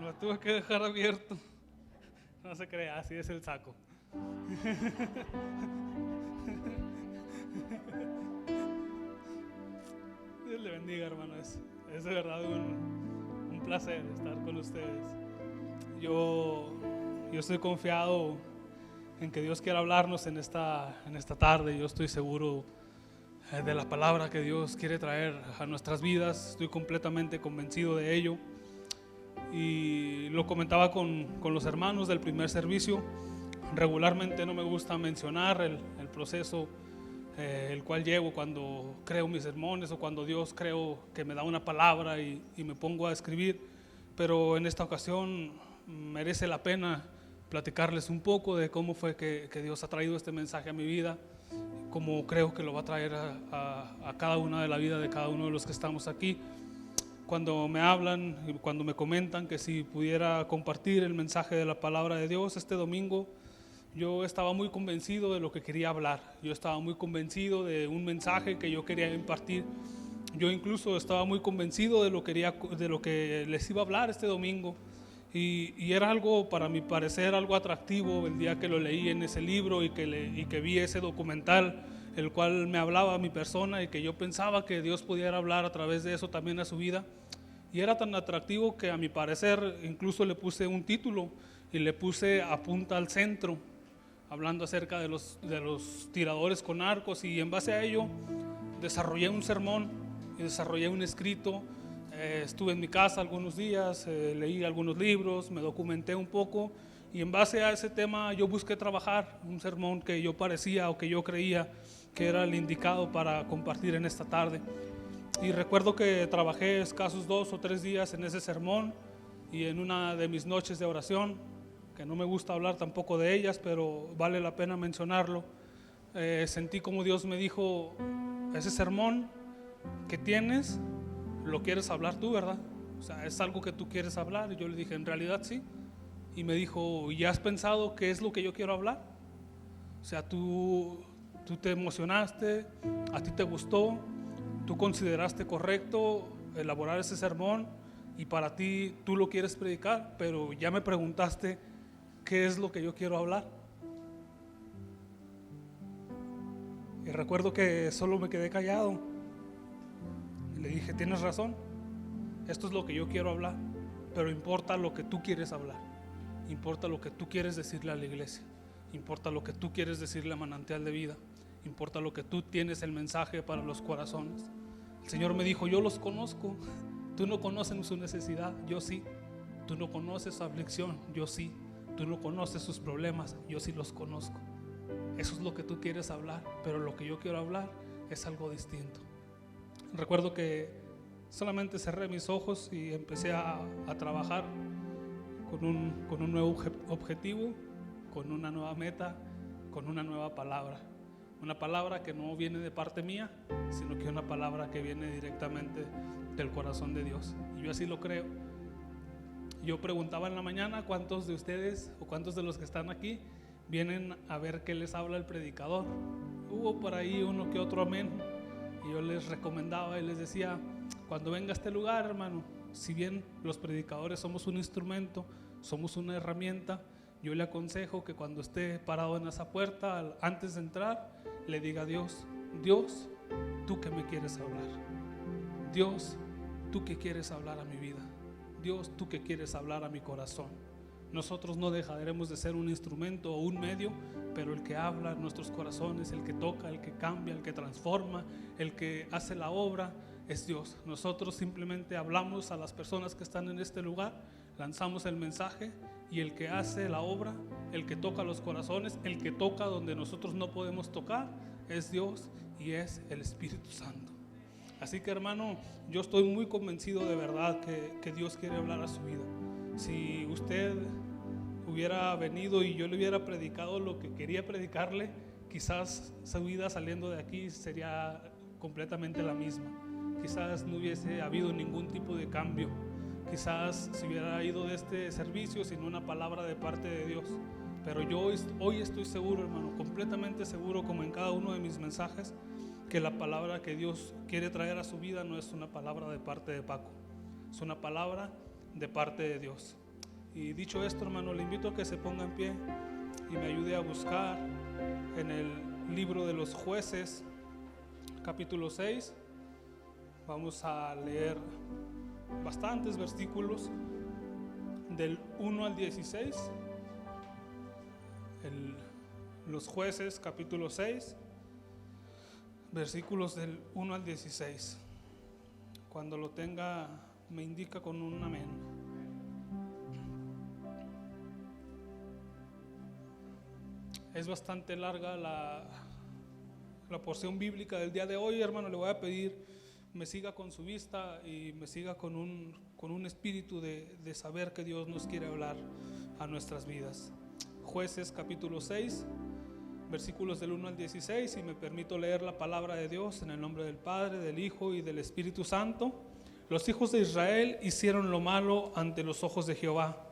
Lo tuve que dejar abierto. No se crea, así es el saco. Dios le bendiga, hermano. Es de verdad un placer estar con ustedes. Yo estoy confiado en que Dios quiera hablarnos en esta tarde. Yo estoy seguro de la palabra que Dios quiere traer a nuestras vidas. Estoy completamente convencido de ello. Y lo comentaba con los hermanos del primer servicio. Regularmente no me gusta mencionar el proceso el cual llevo cuando creo mis sermones o cuando Dios creo que me da una palabra y me pongo a escribir, pero en esta ocasión merece la pena platicarles un poco de cómo fue que Dios ha traído este mensaje a mi vida, cómo creo que lo va a traer a cada una de la vida de cada uno de los que estamos aquí. Cuando me hablan y cuando me comentan que si pudiera compartir el mensaje de la palabra de Dios este domingo, yo estaba muy convencido de lo que quería hablar. Yo estaba muy convencido de un mensaje que yo quería impartir. Yo incluso estaba muy convencido de lo que les iba a hablar este domingo. Y era algo, para mi parecer, algo atractivo el día que lo leí en ese libro y que vi ese documental, el cual me hablaba a mi persona y que yo pensaba que Dios pudiera hablar a través de eso también a su vida. Y era tan atractivo que a mi parecer incluso le puse un título y le puse Apunta al centro, hablando acerca de los tiradores con arcos, y en base a ello desarrollé un sermón y desarrollé un escrito. Estuve en mi casa algunos días, leí algunos libros, me documenté un poco y en base a ese tema yo busqué trabajar un sermón que yo parecía o que yo creía que era el indicado para compartir en esta tarde. Y recuerdo que trabajé escasos 2 o 3 días en ese sermón, y en una de mis noches de oración, que no me gusta hablar tampoco de ellas, pero vale la pena mencionarlo, sentí como Dios me dijo: ese sermón que tienes, lo quieres hablar tú, ¿verdad? O sea, es algo que tú quieres hablar. Y yo le dije: en realidad sí. Y me dijo: ¿ya has pensado qué es lo que yo quiero hablar? O sea, tú te emocionaste, a ti te gustó, tú consideraste correcto elaborar ese sermón y para ti tú lo quieres predicar, pero ya me preguntaste qué es lo que yo quiero hablar. Y recuerdo que solo me quedé callado y le dije: tienes razón, esto es lo que yo quiero hablar, pero importa lo que tú quieres hablar, importa lo que tú quieres decirle a la iglesia, importa lo que tú quieres decirle a Manantial de Vida, importa lo que tú tienes el mensaje para los corazones. El Señor me dijo: yo los conozco, tú no conoces su necesidad, yo sí. Tú no conoces su aflicción, yo sí. Tú no conoces sus problemas, yo sí los conozco. Eso es lo que tú quieres hablar, pero lo que yo quiero hablar es algo distinto. Recuerdo que solamente cerré mis ojos y empecé a trabajar con un nuevo objetivo, con una nueva meta, con una nueva palabra. Una palabra que no viene de parte mía, sino que una palabra que viene directamente del corazón de Dios. Y yo así lo creo. Yo preguntaba en la mañana cuántos de ustedes o cuántos de los que están aquí vienen a ver qué les habla el predicador. Hubo por ahí uno que otro amén. Y yo les recomendaba y les decía: cuando venga a este lugar, hermano, si bien los predicadores somos un instrumento, somos una herramienta, yo le aconsejo que cuando esté parado en esa puerta, antes de entrar, le diga a Dios: Dios, ¿tú qué me quieres hablar? Dios, ¿tú qué quieres hablar a mi vida? Dios, ¿tú qué quieres hablar a mi corazón? Nosotros no dejaremos de ser un instrumento o un medio, pero el que habla en nuestros corazones, el que toca, el que cambia, el que transforma, el que hace la obra es Dios. Nosotros simplemente hablamos a las personas que están en este lugar, lanzamos el mensaje, y el que hace la obra, el que toca los corazones, el que toca donde nosotros no podemos tocar, es Dios y es el Espíritu Santo. Así que, hermano, yo estoy muy convencido de verdad que Dios quiere hablar a su vida. Si usted hubiera venido y yo le hubiera predicado lo que quería predicarle, quizás su vida saliendo de aquí sería completamente la misma. Quizás no hubiese habido ningún tipo de cambio. Quizás se hubiera ido de este servicio sin una palabra de parte de Dios. Pero yo hoy estoy seguro, hermano, completamente seguro, como en cada uno de mis mensajes, que la palabra que Dios quiere traer a su vida no es una palabra de parte de Paco, es una palabra de parte de Dios. Y dicho esto, hermano, le invito a que se ponga en pie y me ayude a buscar en el libro de los Jueces, capítulo 6. Vamos a leer bastantes versículos del 1 al 16. Los Jueces, capítulo 6, versículos del 1 al 16. Cuando lo tenga, me indica con un amén. Es bastante larga la porción bíblica del día de hoy, hermano. Le voy a pedir me siga con su vista y me siga con un espíritu de saber que Dios nos quiere hablar a nuestras vidas. Jueces capítulo 6, versículos del 1 al 16, y me permito leer la palabra de Dios en el nombre del Padre, del Hijo y del Espíritu Santo. Los hijos de Israel hicieron lo malo ante los ojos de Jehová,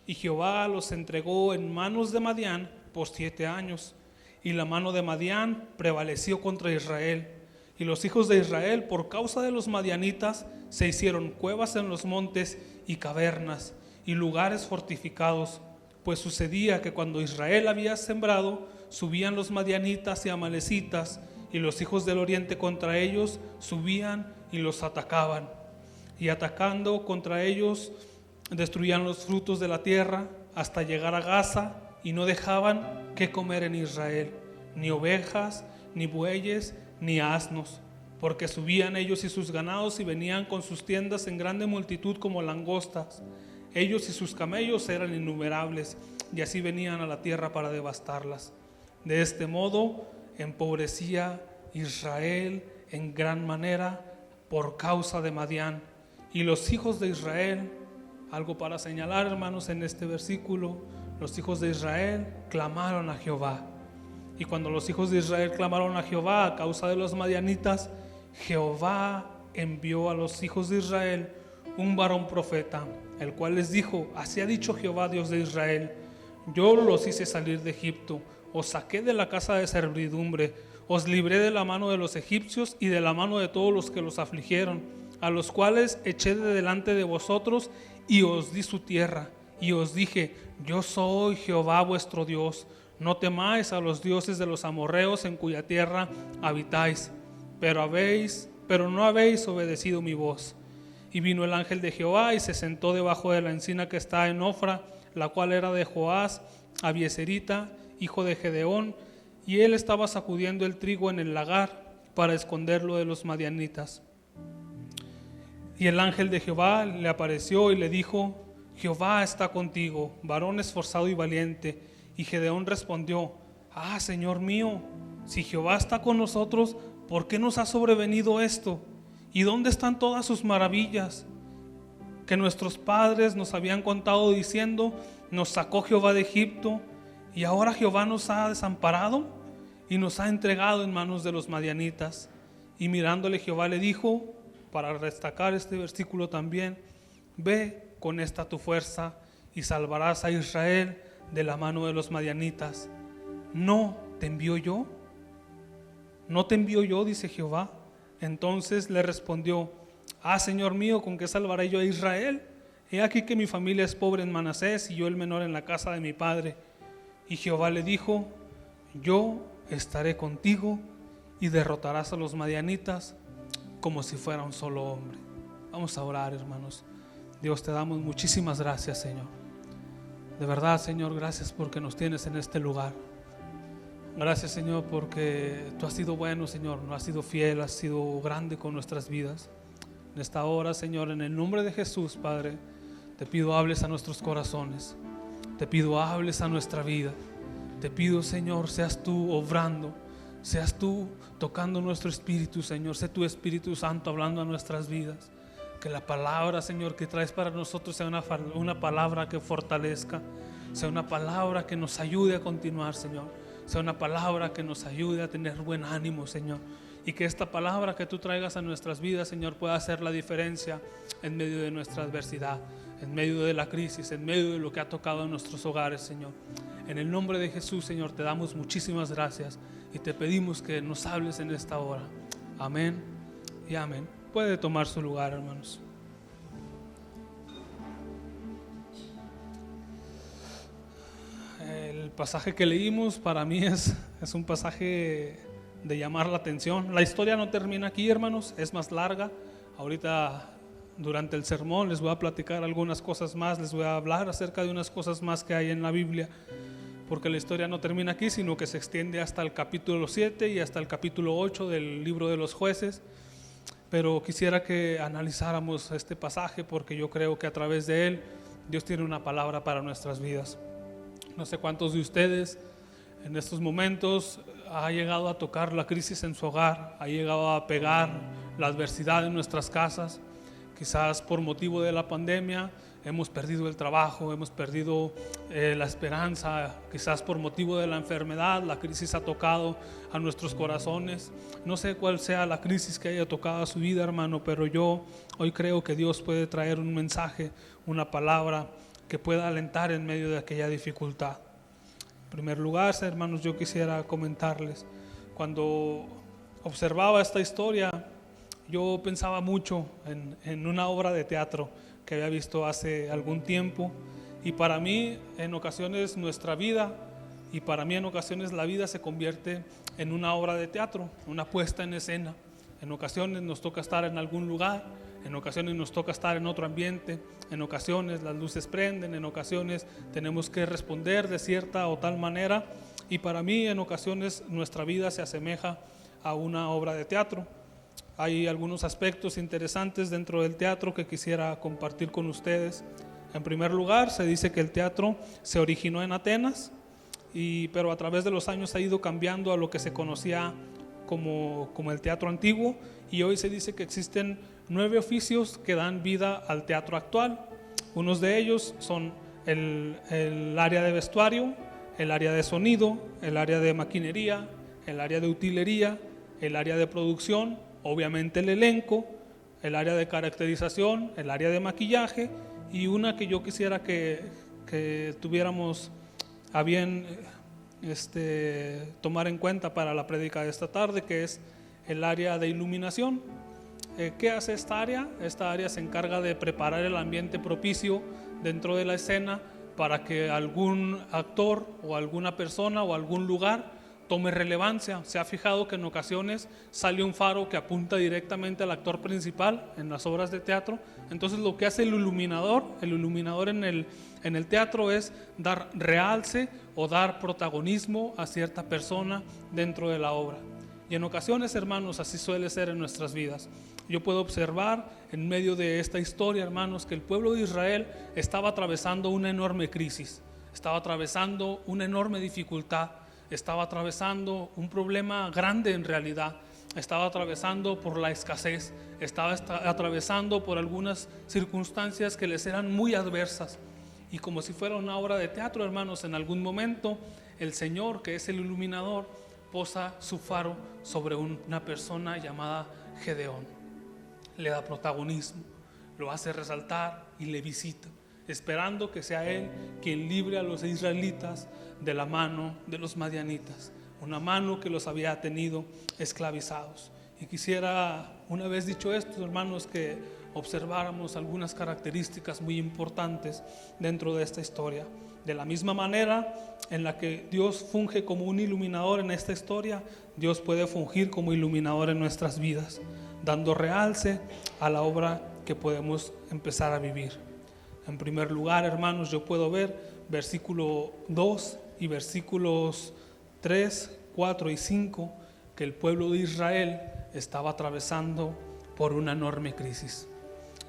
y Jehová los entregó en manos de Madián por 7 años, y la mano de Madián prevaleció contra Israel. Y los hijos de Israel, por causa de los madianitas, se hicieron cuevas en los montes y cavernas y lugares fortificados. Pues sucedía que cuando Israel había sembrado, subían los madianitas y amalecitas, y los hijos del oriente contra ellos subían y los atacaban. Y atacando contra ellos, destruían los frutos de la tierra hasta llegar a Gaza, y no dejaban que comer en Israel, ni ovejas, ni bueyes, ni asnos, porque subían ellos y sus ganados y venían con sus tiendas en grande multitud como langostas. Ellos y sus camellos eran innumerables, y así venían a la tierra para devastarlas. De este modo empobrecía Israel en gran manera por causa de Madián. Y los hijos de Israel, algo para señalar, hermanos, en este versículo, los hijos de Israel clamaron a Jehová. Y cuando los hijos de Israel clamaron a Jehová a causa de los madianitas, Jehová envió a los hijos de Israel un varón profeta, el cual les dijo: así ha dicho Jehová, Dios de Israel: yo los hice salir de Egipto, os saqué de la casa de servidumbre, os libré de la mano de los egipcios y de la mano de todos los que los afligieron, a los cuales eché de delante de vosotros y os di su tierra. Y os dije: yo soy Jehová vuestro Dios. No temáis a los dioses de los amorreos en cuya tierra habitáis, pero no habéis obedecido mi voz. Y vino el ángel de Jehová y se sentó debajo de la encina que está en Ofra, la cual era de Joás Abieserita, hijo de Gedeón, y él estaba sacudiendo el trigo en el lagar para esconderlo de los madianitas. Y el ángel de Jehová le apareció y le dijo: Jehová está contigo, varón esforzado y valiente. Y Gedeón respondió: Señor mío, si Jehová está con nosotros, ¿por qué nos ha sobrevenido esto? ¿Y dónde están todas sus maravillas que nuestros padres nos habían contado, diciendo: nos sacó Jehová de Egipto, y ahora Jehová nos ha desamparado y nos ha entregado en manos de los madianitas? Y mirándole Jehová le dijo, para destacar este versículo también: ve con esta tu fuerza y salvarás a Israel de la mano de los madianitas. ¿No te envío yo? ¿No te envío yo?, dice Jehová. Entonces le respondió: Señor mío, ¿con qué salvaré yo a Israel? He aquí que mi familia es pobre en Manasés y yo el menor en la casa de mi padre. Y Jehová le dijo: yo estaré contigo y derrotarás a los madianitas como si fuera un solo hombre. Vamos a orar, hermanos. Dios, te damos muchísimas gracias, Señor. De verdad, Señor, gracias porque nos tienes en este lugar. Gracias, Señor, porque tú has sido bueno, Señor, no has sido fiel, has sido grande con nuestras vidas. En esta hora, Señor, en el nombre de Jesús, Padre, te pido hables a nuestros corazones. Te pido hables a nuestra vida. Te pido, Señor, seas tú obrando, seas tú tocando nuestro espíritu, Señor. Sé tu Espíritu Santo hablando a nuestras vidas. Que la palabra, Señor, que traes para nosotros sea una palabra que fortalezca, sea una palabra que nos ayude a continuar, Señor. Sea una palabra que nos ayude a tener buen ánimo, Señor. Y que esta palabra que tú traigas a nuestras vidas, Señor, pueda hacer la diferencia en medio de nuestra adversidad, en medio de la crisis, en medio de lo que ha tocado en nuestros hogares, Señor. En el nombre de Jesús, Señor, te damos muchísimas gracias y te pedimos que nos hables en esta hora. Amén y amén. Puede tomar su lugar, hermanos. pasaje que leímos para mí es un pasaje de llamar la atención. La historia no termina aquí, hermanos, es más larga. Ahorita durante el sermón les voy a platicar algunas cosas más, les voy a hablar acerca de unas cosas más que hay en la Biblia, porque la historia no termina aquí, sino que se extiende hasta el capítulo 7 y hasta el capítulo 8 del libro de los Jueces. Pero quisiera que analizáramos este pasaje, porque yo creo que a través de él Dios tiene una palabra para nuestras vidas. No sé cuántos de ustedes en estos momentos ha llegado a tocar la crisis en su hogar, ha llegado a pegar la adversidad en nuestras casas. Quizás por motivo de la pandemia hemos perdido el trabajo, hemos perdido la esperanza. Quizás por motivo de la enfermedad la crisis ha tocado a nuestros corazones. No sé cuál sea la crisis que haya tocado a su vida, hermano, pero yo hoy creo que Dios puede traer un mensaje, una palabra que pueda alentar en medio de aquella dificultad. En primer lugar, hermanos, yo quisiera comentarles, cuando observaba esta historia, yo pensaba mucho en una obra de teatro que había visto hace algún tiempo, y para mí en ocasiones nuestra vida, y para mí en ocasiones la vida se convierte en una obra de teatro, una puesta en escena. En ocasiones nos toca estar en algún lugar, en ocasiones nos toca estar en otro ambiente, en ocasiones las luces prenden, en ocasiones tenemos que responder de cierta o tal manera, y para mí en ocasiones nuestra vida se asemeja a una obra de teatro. Hay algunos aspectos interesantes dentro del teatro que quisiera compartir con ustedes. En primer lugar, se dice que el teatro se originó en Atenas, pero a través de los años ha ido cambiando a lo que se conocía como el teatro antiguo, y hoy se dice que existen 9 oficios que dan vida al teatro actual. Unos de ellos son el área de vestuario, el área de sonido, el área de maquinería, el área de utilería, el área de producción, obviamente el elenco, el área de caracterización, el área de maquillaje, y una que yo quisiera que tuviéramos a bien tomar en cuenta para la prédica de esta tarde, que es el área de iluminación. ¿Qué hace esta área? Esta área se encarga de preparar el ambiente propicio dentro de la escena para que algún actor o alguna persona o algún lugar tome relevancia. Se ha fijado que en ocasiones sale un faro que apunta directamente al actor principal en las obras de teatro. Entonces lo que hace el iluminador en el teatro es dar realce o dar protagonismo a cierta persona dentro de la obra. Y en ocasiones, hermanos, así suele ser en nuestras vidas. Yo puedo observar en medio de esta historia, hermanos, que el pueblo de Israel estaba atravesando una enorme crisis, estaba atravesando una enorme dificultad, estaba atravesando un problema grande en realidad, estaba atravesando por la escasez, estaba atravesando por algunas circunstancias que les eran muy adversas. Y como si fuera una obra de teatro, hermanos, en algún momento el Señor, que es el iluminador, posa su faro sobre una persona llamada Gedeón. Le da protagonismo, lo hace resaltar y le visita, esperando que sea él quien libre a los israelitas de la mano de los madianitas, una mano que los había tenido esclavizados. Y quisiera, una vez dicho esto, hermanos, que observáramos algunas características muy importantes dentro de esta historia. De la misma manera en la que Dios funge como un iluminador en esta historia, Dios puede fungir como iluminador en nuestras vidas, dando realce a la obra que podemos empezar a vivir. En primer lugar, hermanos, yo puedo ver versículo 2 y versículos 3, 4 y 5 que el pueblo de Israel estaba atravesando por una enorme crisis.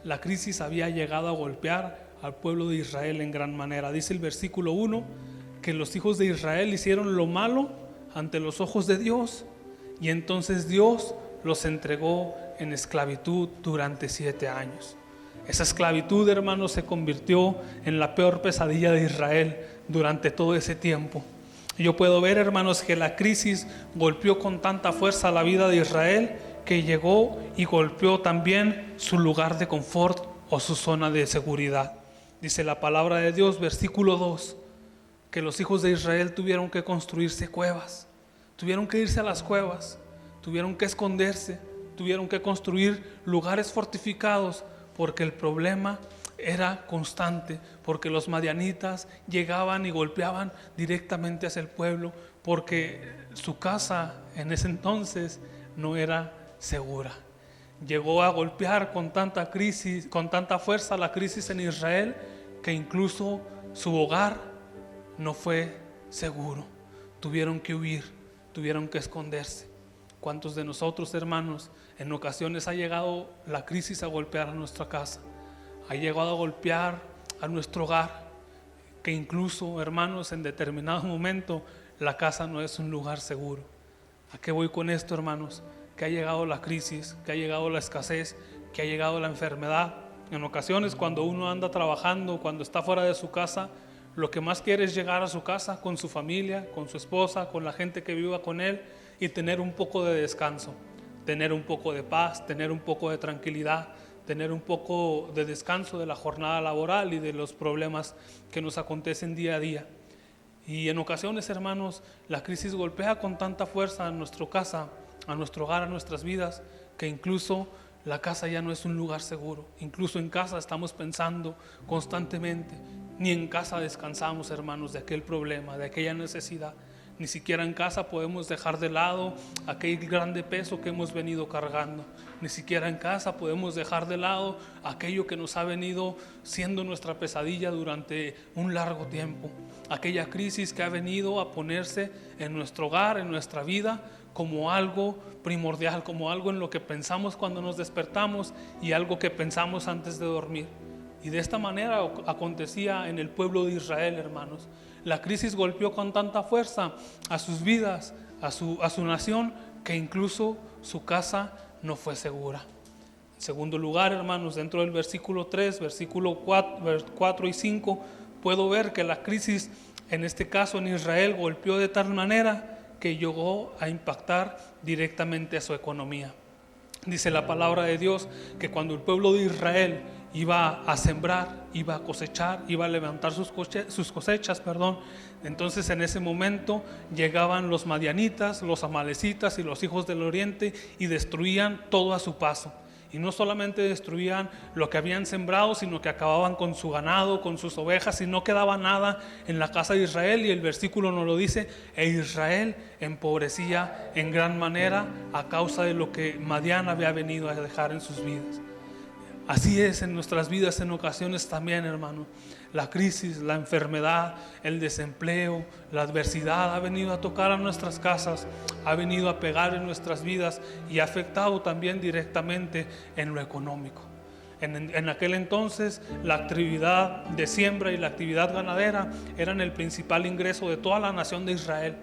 La crisis había llegado a golpear al pueblo de Israel en gran manera. Dice el versículo 1 que los hijos de Israel hicieron lo malo ante los ojos de Dios, y entonces Dios los entregó en esclavitud durante 7 años. Esa esclavitud, hermanos, se convirtió en la peor pesadilla de Israel durante todo ese tiempo. Yo puedo ver, hermanos, que la crisis golpeó con tanta fuerza la vida de Israel que llegó y golpeó también su lugar de confort o su zona de seguridad. Dice la palabra de Dios, versículo 2, que los hijos de Israel tuvieron que construirse cuevas, tuvieron que irse a las cuevas, tuvieron que esconderse, tuvieron que construir lugares fortificados, porque el problema era constante, porque los madianitas llegaban y golpeaban directamente hacia el pueblo, porque su casa en ese entonces no era segura. Llegó a golpear con tanta crisis, con tanta fuerza la crisis en Israel, que incluso su hogar no fue seguro. Tuvieron que huir, tuvieron que esconderse. ¿Cuántos de nosotros, hermanos, en ocasiones ha llegado la crisis a golpear a nuestra casa? Ha llegado a golpear a nuestro hogar, que incluso, hermanos, en determinado momento la casa no es un lugar seguro. ¿A qué voy con esto, hermanos? Que ha llegado la crisis, que ha llegado la escasez, que ha llegado la enfermedad. En ocasiones, cuando uno anda trabajando, cuando está fuera de su casa, lo que más quiere es llegar a su casa con su familia, con su esposa, con la gente que viva con él, y tener un poco de descanso, tener un poco de paz, tener un poco de tranquilidad, tener un poco de descanso de la jornada laboral y de los problemas que nos acontecen día a día. Y en ocasiones, hermanos, la crisis golpea con tanta fuerza a nuestra casa, a nuestro hogar, a nuestras vidas, que incluso la casa ya no es un lugar seguro. Incluso en casa estamos pensando constantemente. Ni en casa descansamos, hermanos, de aquel problema, de aquella necesidad. Ni siquiera en casa podemos dejar de lado aquel grande peso que hemos venido cargando. Ni siquiera en casa podemos dejar de lado aquello que nos ha venido siendo nuestra pesadilla durante un largo tiempo. Aquella crisis que ha venido a ponerse en nuestro hogar, en nuestra vida, como algo primordial, como algo en lo que pensamos cuando nos despertamos y algo que pensamos antes de dormir. Y de esta manera acontecía en el pueblo de Israel, hermanos. La crisis golpeó con tanta fuerza a sus vidas, a su nación, que incluso su casa no fue segura. En segundo lugar, hermanos, dentro del versículo 3, versículo 4 y 5, puedo ver que la crisis, en este caso en Israel, golpeó de tal manera que llegó a impactar directamente a su economía. Dice la palabra de Dios que cuando el pueblo de Israel iba a sembrar, iba a cosechar, iba a levantar sus cosechas, entonces en ese momento llegaban los madianitas, los amalecitas y los hijos del oriente y destruían todo a su paso. Y no solamente destruían lo que habían sembrado, sino que acababan con su ganado, con sus ovejas, y no quedaba nada en la casa de Israel. Y el versículo nos lo dice: e Israel empobrecía en gran manera a causa de lo que Madián había venido a dejar en sus vidas. Así es en nuestras vidas en ocasiones también, hermano. La crisis, la enfermedad, el desempleo, la adversidad ha venido a tocar a nuestras casas, ha venido a pegar en nuestras vidas y ha afectado también directamente en lo económico. En aquel entonces la actividad de siembra y la actividad ganadera eran el principal ingreso de toda la nación de Israel.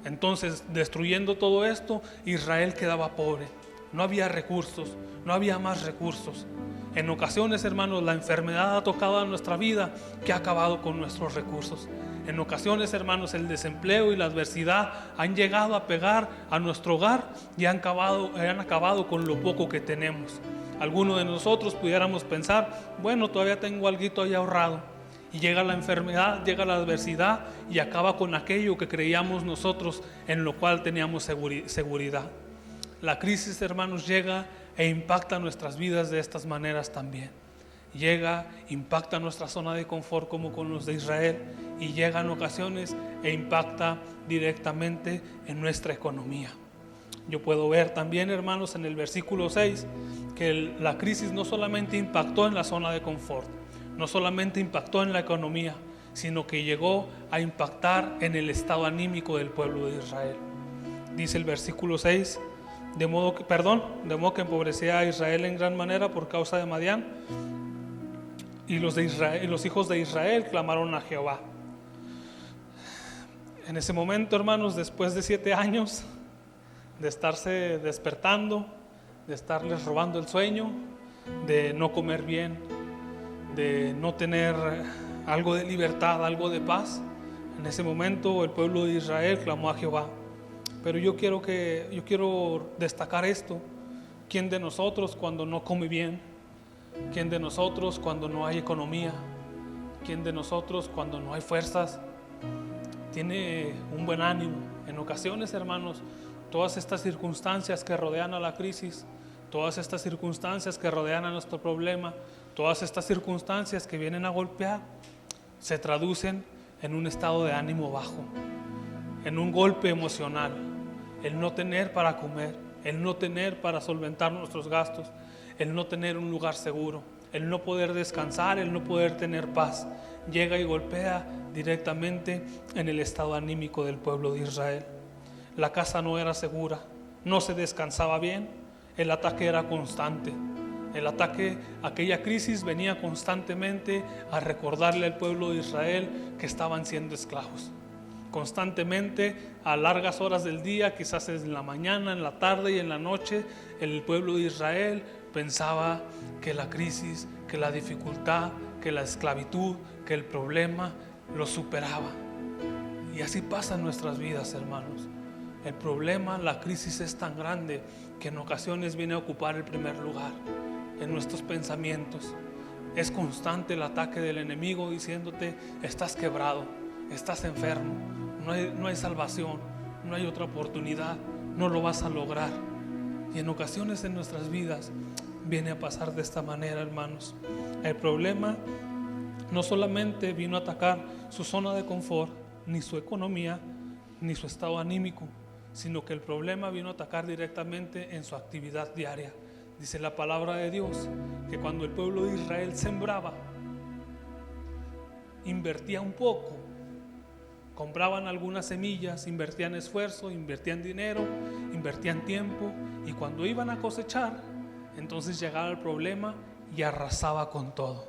Entonces, destruyendo todo esto, Israel quedaba pobre. No había recursos, no había más recursos. En ocasiones, hermanos, la enfermedad ha tocado a nuestra vida, que ha acabado con nuestros recursos. En ocasiones, hermanos, el desempleo y la adversidad han llegado a pegar a nuestro hogar y han acabado con lo poco que tenemos. Algunos de nosotros pudiéramos pensar: bueno, todavía tengo alguito ahí ahorrado. Y llega la enfermedad, llega la adversidad y acaba con aquello que creíamos nosotros en lo cual teníamos seguridad. La crisis, hermanos, llega e impacta nuestras vidas de estas maneras también. Llega, impacta nuestra zona de confort como con los de Israel, y llega en ocasiones e impacta directamente en nuestra economía. Yo puedo ver también, hermanos, en el versículo 6 que la crisis no solamente impactó en la zona de confort, no solamente impactó en la economía, sino que llegó a impactar en el estado anímico del pueblo de Israel. Dice el versículo 6: de modo que empobrecía a Israel en gran manera por causa de Madián, y los hijos de Israel clamaron a Jehová. En ese momento, hermanos, después de 7 años de estarse despertando, de estarles robando el sueño, de no comer bien, de no tener algo de libertad, algo de paz, en ese momento el pueblo de Israel clamó a Jehová. Pero yo quiero destacar esto: ¿quién de nosotros cuando no come bien? ¿Quién de nosotros cuando no hay economía? ¿Quién de nosotros cuando no hay fuerzas tiene un buen ánimo? En ocasiones, hermanos, todas estas circunstancias que rodean a la crisis, todas estas circunstancias que rodean a nuestro problema, todas estas circunstancias que vienen a golpear se traducen en un estado de ánimo bajo, en un golpe emocional, el no tener para comer, el no tener para solventar nuestros gastos, el no tener un lugar seguro, el no poder descansar, el no poder tener paz. Llega y golpea directamente en el estado anímico del pueblo de Israel. La casa no era segura, no se descansaba bien, el ataque era constante. El ataque, aquella crisis venía constantemente a recordarle al pueblo de Israel que estaban siendo esclavos. Constantemente, a largas horas del día, quizás en la mañana, en la tarde y en la noche, el pueblo de Israel pensaba que la crisis, que la dificultad, que la esclavitud, que el problema lo superaba. Y así pasa en nuestras vidas, hermanos. El problema, la crisis es tan grande que en ocasiones viene a ocupar el primer lugar en nuestros pensamientos. Es constante el ataque del enemigo diciéndote: estás quebrado, estás enfermo, no hay salvación, no hay otra oportunidad, no lo vas a lograr. Y en ocasiones en nuestras vidas viene a pasar de esta manera, hermanos. El problema no solamente vino a atacar su zona de confort, ni su economía, ni su estado anímico, sino que el problema vino a atacar directamente en su actividad diaria. Dice la palabra de Dios que cuando el pueblo de Israel sembraba, invertía un poco, compraban algunas semillas, invertían esfuerzo, invertían dinero, invertían tiempo, y cuando iban a cosechar, entonces llegaba el problema y arrasaba con todo.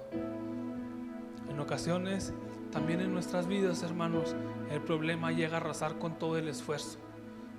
En ocasiones, también en nuestras vidas, hermanos, el problema llega a arrasar con todo el esfuerzo.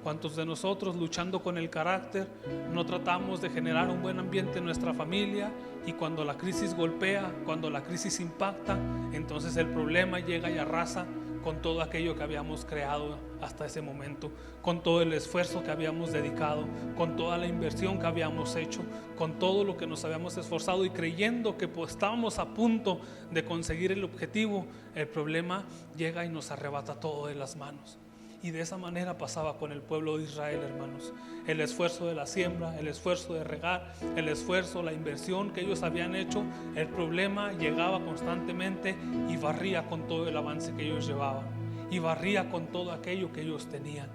¿Cuántos de nosotros, luchando con el carácter, no tratamos de generar un buen ambiente en nuestra familia, y cuando la crisis golpea, cuando la crisis impacta, entonces el problema llega y arrasa con todo aquello que habíamos creado hasta ese momento, con todo el esfuerzo que habíamos dedicado, con toda la inversión que habíamos hecho, con todo lo que nos habíamos esforzado, y creyendo que pues estábamos a punto de conseguir el objetivo, el problema llega y nos arrebata todo de las manos. Y de esa manera pasaba con el pueblo de Israel, hermanos. El esfuerzo de la siembra, el esfuerzo de regar, el esfuerzo, la inversión que ellos habían hecho, el problema llegaba constantemente y barría con todo el avance que ellos llevaban, y barría con todo aquello que ellos tenían.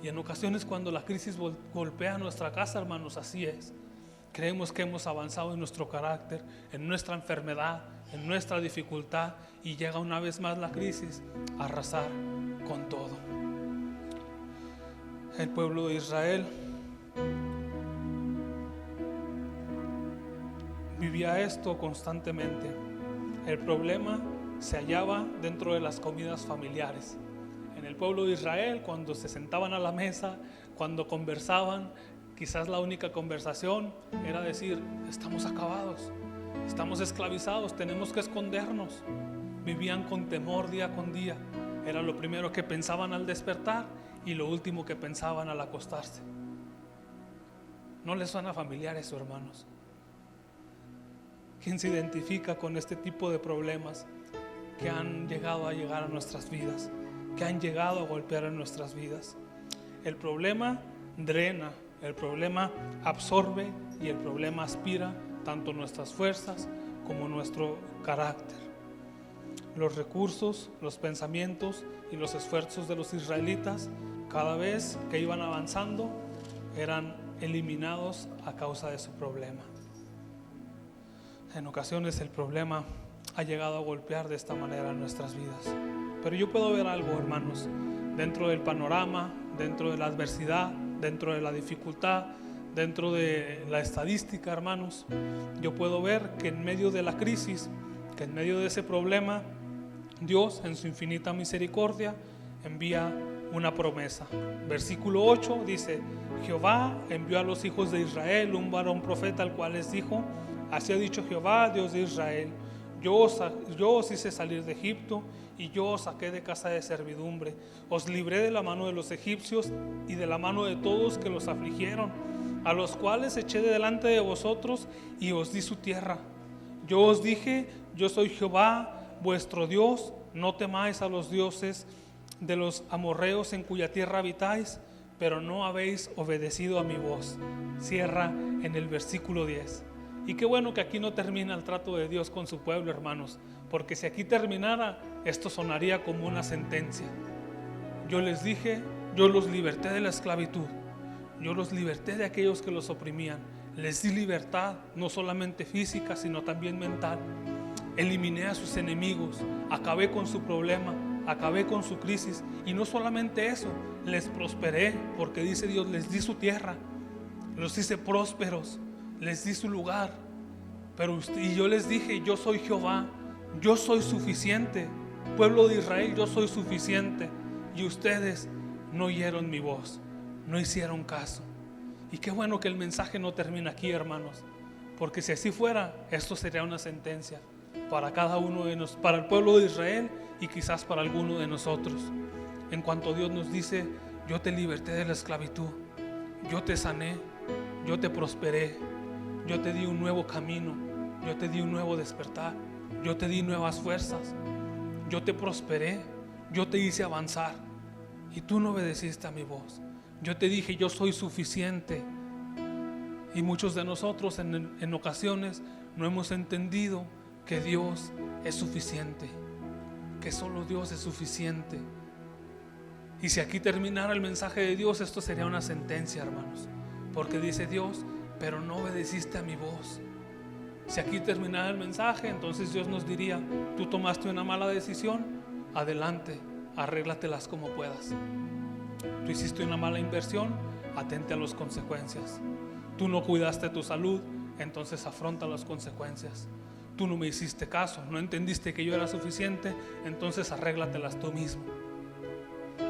Y en ocasiones, cuando la crisis golpea nuestra casa, hermanos, así es. Creemos que hemos avanzado en nuestro carácter, en nuestra enfermedad, en nuestra dificultad, y llega una vez más la crisis a arrasar con todo. El pueblo de Israel vivía esto constantemente. El problema se hallaba dentro de las comidas familiares. En el pueblo de Israel, cuando se sentaban a la mesa, cuando conversaban, quizás la única conversación era decir: estamos acabados, estamos esclavizados, tenemos que escondernos. Vivían con temor día con día. Era lo primero que pensaban al despertar y lo último que pensaban al acostarse. ¿No les suena familiar eso, hermanos? ¿Quién se identifica con este tipo de problemas que han llegado a nuestras vidas, que han llegado a golpear en nuestras vidas? El problema drena, el problema absorbe y el problema aspira tanto nuestras fuerzas como nuestro carácter. Los recursos, los pensamientos y los esfuerzos de los israelitas, cada vez que iban avanzando, eran eliminados a causa de su problema. En ocasiones el problema ha llegado a golpear de esta manera en nuestras vidas. Pero yo puedo ver algo, hermanos, dentro del panorama, dentro de la adversidad, dentro de la dificultad, dentro de la estadística, hermanos. Yo puedo ver que en medio de la crisis, que en medio de ese problema, Dios en su infinita misericordia envía una promesa. Versículo 8 dice: Jehová envió a los hijos de Israel un varón profeta, al cual les dijo: así ha dicho Jehová, Dios de Israel, yo os hice salir de Egipto, y yo os saqué de casa de servidumbre, os libré de la mano de los egipcios y de la mano de todos que los afligieron, a los cuales eché de delante de vosotros y os di su tierra. Yo os dije: yo soy Jehová vuestro Dios, no temáis a los dioses de los amorreos en cuya tierra habitáis, pero no habéis obedecido a mi voz. Cierra en el versículo 10. Y qué bueno que aquí no termina el trato de Dios con su pueblo, hermanos, porque si aquí terminara, esto sonaría como una sentencia. Yo les dije, yo los liberté de la esclavitud, yo los liberté de aquellos que los oprimían, les di libertad, no solamente física, sino también mental. Eliminé a sus enemigos, acabé con su problema, acabé con su crisis. Y no solamente eso, les prosperé, porque dice Dios, les di su tierra, los hice prósperos, les di su lugar. Y yo les dije, yo soy Jehová, yo soy suficiente. Pueblo de Israel, yo soy suficiente. Y ustedes no oyeron mi voz, no hicieron caso. Y qué bueno que el mensaje no termina aquí, hermanos, porque si así fuera, esto sería una sentencia para cada uno de nosotros, para el pueblo de Israel y quizás para alguno de nosotros. En cuanto Dios nos dice, yo te liberté de la esclavitud, yo te sané, yo te prosperé, yo te di un nuevo camino, yo te di un nuevo despertar, yo te di nuevas fuerzas, yo te prosperé, yo te hice avanzar y tú no obedeciste a mi voz. Yo te dije, yo soy suficiente. Y muchos de nosotros en ocasiones no hemos entendido que Dios es suficiente, que solo Dios es suficiente. Y si aquí terminara el mensaje de Dios, esto sería una sentencia, hermanos, porque dice Dios, pero no obedeciste a mi voz. Si aquí terminara el mensaje, entonces Dios nos diría, tú tomaste una mala decisión, adelante, arréglatelas como puedas. Tú hiciste una mala inversión, atente a las consecuencias. Tú no cuidaste tu salud, entonces afronta las consecuencias. Tú no me hiciste caso, no entendiste que yo era suficiente, entonces arréglatelas tú mismo.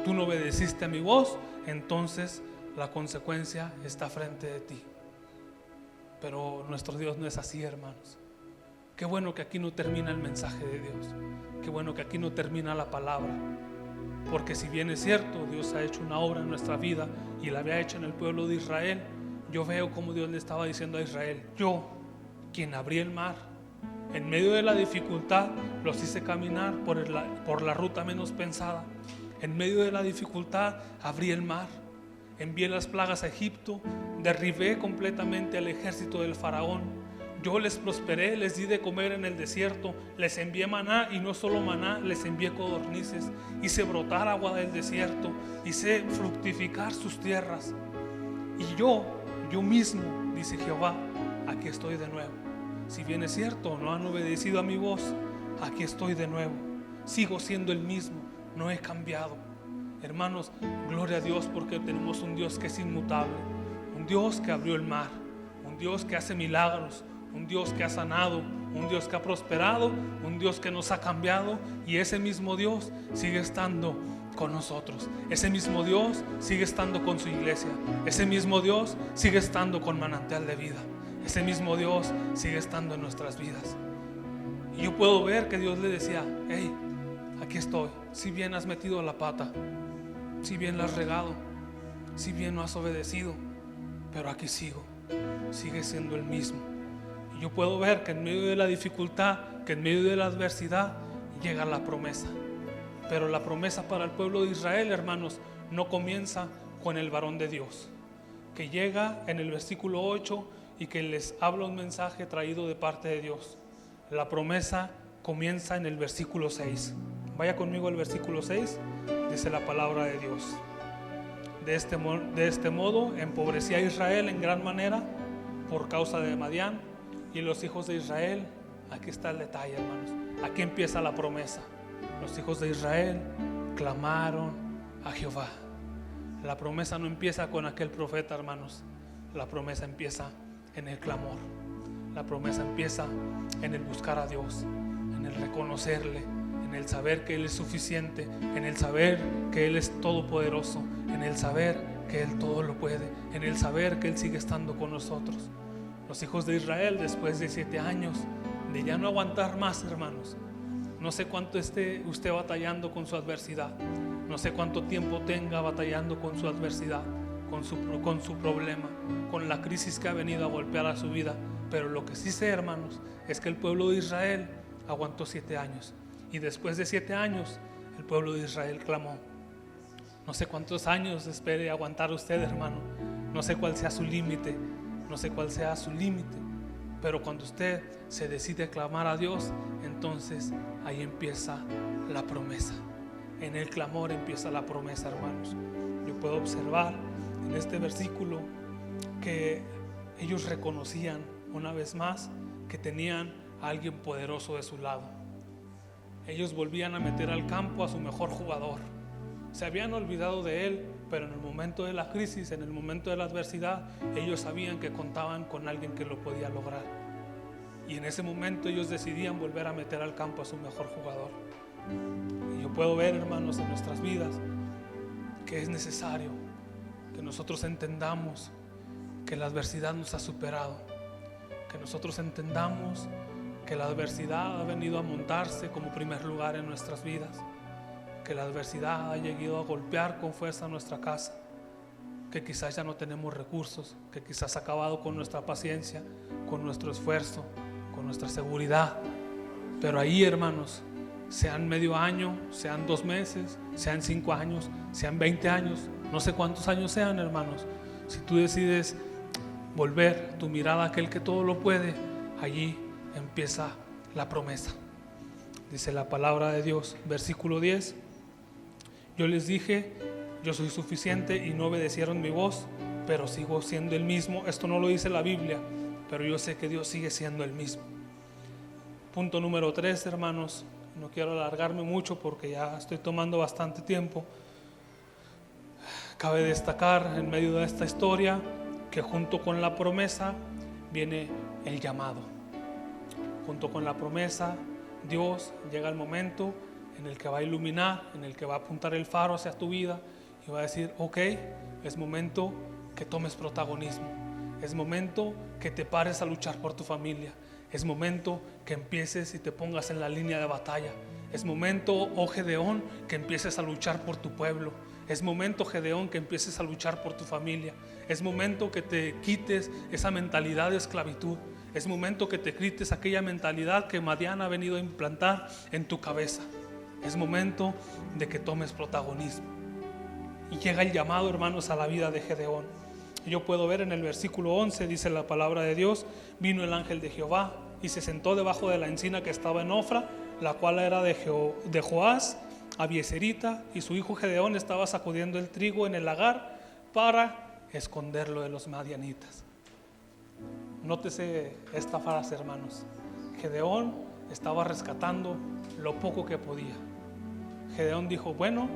Tú no obedeciste a mi voz, entonces la consecuencia está frente de ti. Pero nuestro Dios no es así, hermanos. Qué bueno que aquí no termina el mensaje de Dios. Qué bueno que aquí no termina la palabra. Porque si bien es cierto, Dios ha hecho una obra en nuestra vida y la había hecho en el pueblo de Israel, yo veo como Dios le estaba diciendo a Israel, yo, quien abrí el mar, en medio de la dificultad, los hice caminar por la ruta menos pensada. En medio de la dificultad, abrí el mar, envié las plagas a Egipto, derribé completamente al ejército del faraón. Yo les prosperé, les di de comer en el desierto, les envié maná y no solo maná, les envié codornices, hice brotar agua del desierto, hice fructificar sus tierras. Y yo mismo, dice Jehová, aquí estoy de nuevo. Si bien es cierto, no han obedecido a mi voz, aquí estoy de nuevo. Sigo siendo el mismo, no he cambiado. Hermanos, gloria a Dios porque tenemos un Dios que es inmutable, un Dios que abrió el mar, un Dios que hace milagros, un Dios que ha sanado, un Dios que ha prosperado, un Dios que nos ha cambiado, y ese mismo Dios sigue estando con nosotros. Ese mismo Dios sigue estando con su iglesia. Ese mismo Dios sigue estando con Manantial de Vida. Ese mismo Dios sigue estando en nuestras vidas. Y yo puedo ver que Dios le decía, hey, aquí estoy. Si bien has metido la pata, si bien la has regado, si bien no has obedecido, pero aquí sigo. Sigue siendo el mismo. Y yo puedo ver que en medio de la dificultad, que en medio de la adversidad, llega la promesa. Pero la promesa para el pueblo de Israel, hermanos, no comienza con el varón de Dios, que llega en el versículo 8 y que les habla un mensaje traído de parte de Dios. La promesa comienza en el versículo 6. Vaya conmigo al versículo 6, dice la palabra de Dios. De este modo empobrecí a Israel en gran manera por causa de Madián y los hijos de Israel. Aquí está el detalle, hermanos. Aquí empieza la promesa. Los hijos de Israel clamaron a Jehová. La promesa no empieza con aquel profeta, hermanos. La promesa empieza en el clamor. La promesa empieza en el buscar a Dios, en el reconocerle, en el saber que Él es suficiente, en el saber que Él es todopoderoso, en el saber que Él todo lo puede, en el saber que Él sigue estando con nosotros. Los hijos de Israel, después de 7 años de ya no aguantar más, hermanos, no sé cuánto esté usted batallando con su adversidad, no sé cuánto tiempo tenga batallando con su adversidad, con su problema, con la crisis que ha venido a golpear a su vida, pero lo que sí sé, hermanos, es que el pueblo de Israel aguantó 7 años, y después de 7 años el pueblo de Israel clamó. No sé cuántos años espere aguantar usted, hermano, no sé cuál sea su límite, no sé cuál sea su límite, Pero cuando usted se decide clamar a Dios, entonces ahí empieza la promesa. En el clamor empieza la promesa, hermanos. Yo puedo observar en este versículo que ellos reconocían una vez más que tenían a alguien poderoso de su lado. Ellos volvían a meter al campo a su mejor jugador. Se habían olvidado de él, pero en el momento de la crisis, en el momento de la adversidad, ellos sabían que contaban con alguien que lo podía lograr. Y en ese momento ellos decidían volver a meter al campo a su mejor jugador. Y yo puedo ver, hermanos, en nuestras vidas que es necesario que nosotros entendamos que la adversidad nos ha superado, que nosotros entendamos que la adversidad ha venido a montarse como primer lugar en nuestras vidas, que la adversidad ha llegado a golpear con fuerza nuestra casa, que quizás ya no tenemos recursos, que quizás ha acabado con nuestra paciencia, con nuestro esfuerzo, con nuestra seguridad. Pero ahí, hermanos, sean medio año, sean 2 meses, sean 5 años, sean 20 años, no sé cuántos años sean, hermanos, si tú decides volver tu mirada a aquel que todo lo puede, allí empieza la promesa. Dice la palabra de Dios, versículo 10: yo les dije, yo soy suficiente, y no obedecieron mi voz, pero sigo siendo el mismo. Esto no lo dice la Biblia, pero yo sé que Dios sigue siendo el mismo. Punto número 3, hermanos. No quiero alargarme mucho porque ya estoy tomando bastante tiempo. Cabe destacar en medio de esta historia que junto con la promesa viene el llamado. Junto con la promesa, Dios llega el momento en el que va a iluminar, en el que va a apuntar el faro hacia tu vida y va a decir: ok, es momento que tomes protagonismo, es momento que te pares a luchar por tu familia, es momento que empieces y te pongas en la línea de batalla, es momento, oh Gedeón, que empieces a luchar por tu pueblo, es momento, Gedeón, que empieces a luchar por tu familia, es momento que te quites esa mentalidad de esclavitud, es momento que te quites aquella mentalidad que Madián ha venido a implantar en tu cabeza. Es momento de que tomes protagonismo. Y llega el llamado, hermanos, a la vida de Gedeón. Yo puedo ver en el versículo 11, dice la palabra de Dios: vino el ángel de Jehová y se sentó debajo de la encina que estaba en Ofra, la cual era de Joás, abieserita, y su hijo Gedeón estaba sacudiendo el trigo en el lagar para esconderlo de los madianitas. Nótese esta frase, hermanos. Gedeón estaba rescatando lo poco que podía. Gedeón dijo: bueno,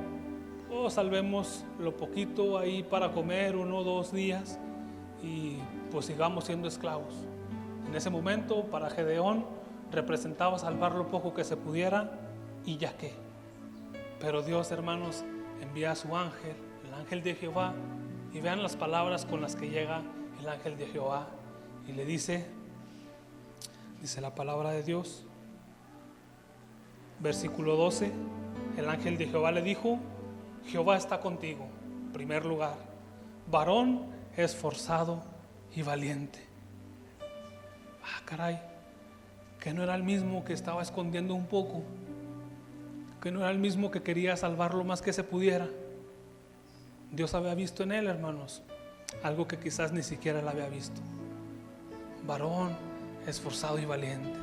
salvemos lo poquito ahí para comer 1 o 2 días y pues sigamos siendo esclavos. En ese momento, para Gedeón representaba salvar lo poco que se pudiera y ya que. Pero Dios, hermanos, envía a su ángel, el ángel de Jehová, y vean las palabras con las que llega el ángel de Jehová y le dice la palabra de Dios, versículo 12: el ángel de Jehová le dijo: Jehová está contigo, en primer lugar, varón esforzado y valiente. Caray, que no era el mismo que estaba escondiendo un poco, que no era el mismo que quería salvar lo más que se pudiera. Dios había visto en él, hermanos, algo que quizás ni siquiera él había visto. Varón esforzado y valiente.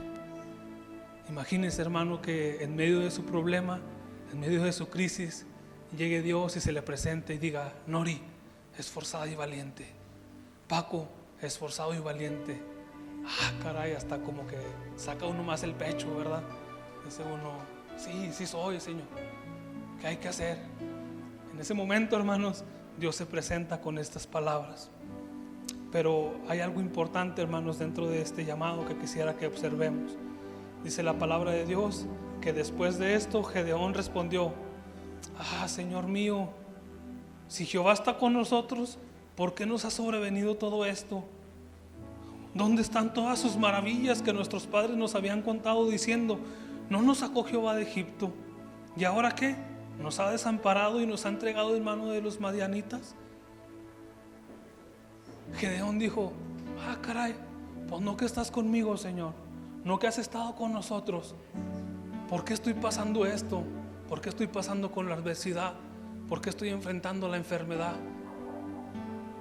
Imagínense, hermano, que en medio de su problema, en medio de su crisis, llegue Dios y se le presente y diga: Nori, esforzada y valiente. Paco, esforzado y valiente. Caray, hasta como que saca uno más el pecho, ¿verdad? Dice uno: sí soy, Señor. ¿Qué hay que hacer? En ese momento, hermanos, Dios se presenta con estas palabras. Pero hay algo importante, hermanos, dentro de este llamado que quisiera que observemos. Dice la palabra de Dios que después de esto Gedeón respondió: Señor mío, si Jehová está con nosotros, ¿por qué nos ha sobrevenido todo esto? ¿Dónde están todas sus maravillas que nuestros padres nos habían contado diciendo: no nos sacó Jehová de Egipto? ¿Y ahora qué? ¿Nos ha desamparado y nos ha entregado en mano de los madianitas? Gedeón dijo: caray, pues no que estás conmigo, Señor, no que has estado con nosotros. ¿Por qué estoy pasando esto? ¿Por qué estoy pasando con la adversidad? ¿Por qué estoy enfrentando la enfermedad?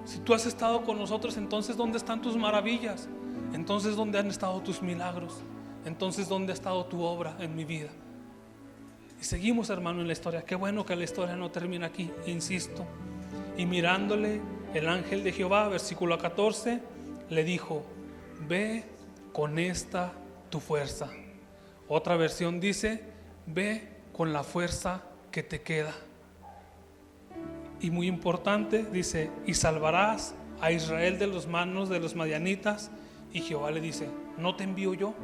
Si tú has estado con nosotros, entonces ¿dónde están tus maravillas? Entonces, ¿dónde han estado tus milagros? Entonces, ¿dónde ha estado tu obra en mi vida? Y seguimos, hermano, en la historia. Qué bueno que la historia no termina aquí, insisto. Y mirándole, el ángel de Jehová, versículo 14, le dijo: ve con esta tu fuerza. Otra versión dice: ve con la fuerza que te queda. Y muy importante, dice: y salvarás a Israel de las manos de los madianitas. Y Jehová le dice: ¿no te envío yo?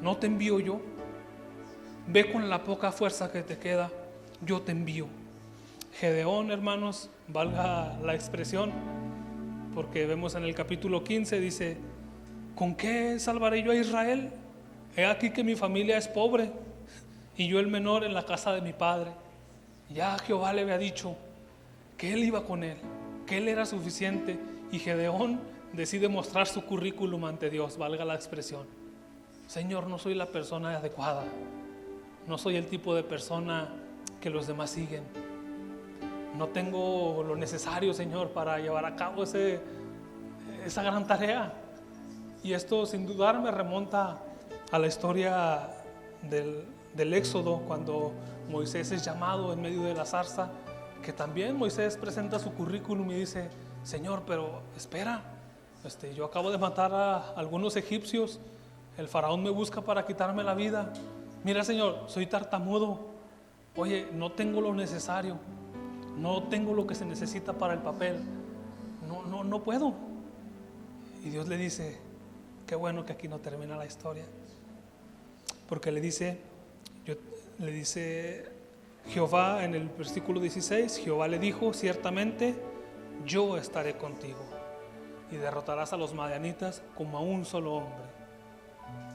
¿No te envío yo? Ve con la poca fuerza que te queda, yo te envío. Gedeón, hermanos, valga la expresión, porque vemos en el capítulo 15, dice: ¿con qué salvaré yo a Israel? He aquí que mi familia es pobre y yo el menor en la casa de mi padre. Ya Jehová le había dicho que él iba con él, que él era suficiente. Y Gedeón decide mostrar su currículum ante Dios, valga la expresión: Señor, no soy la persona adecuada, no soy el tipo de persona que los demás siguen, no tengo lo necesario, Señor, para llevar a cabo esa gran tarea. Y esto sin dudar me remonta a la historia del Éxodo, cuando Moisés es llamado en medio de la zarza, que también Moisés presenta su currículum y dice: Señor, pero espera, yo acabo de matar a algunos egipcios, el faraón me busca para quitarme la vida. Mira, Señor, soy tartamudo, oye, no tengo lo necesario, no tengo lo que se necesita para el papel, no puedo. Y Dios le dice: qué bueno que aquí no termina la historia, porque le dice Jehová en el versículo 16, Jehová le dijo: ciertamente yo estaré contigo y derrotarás a los madianitas como a un solo hombre.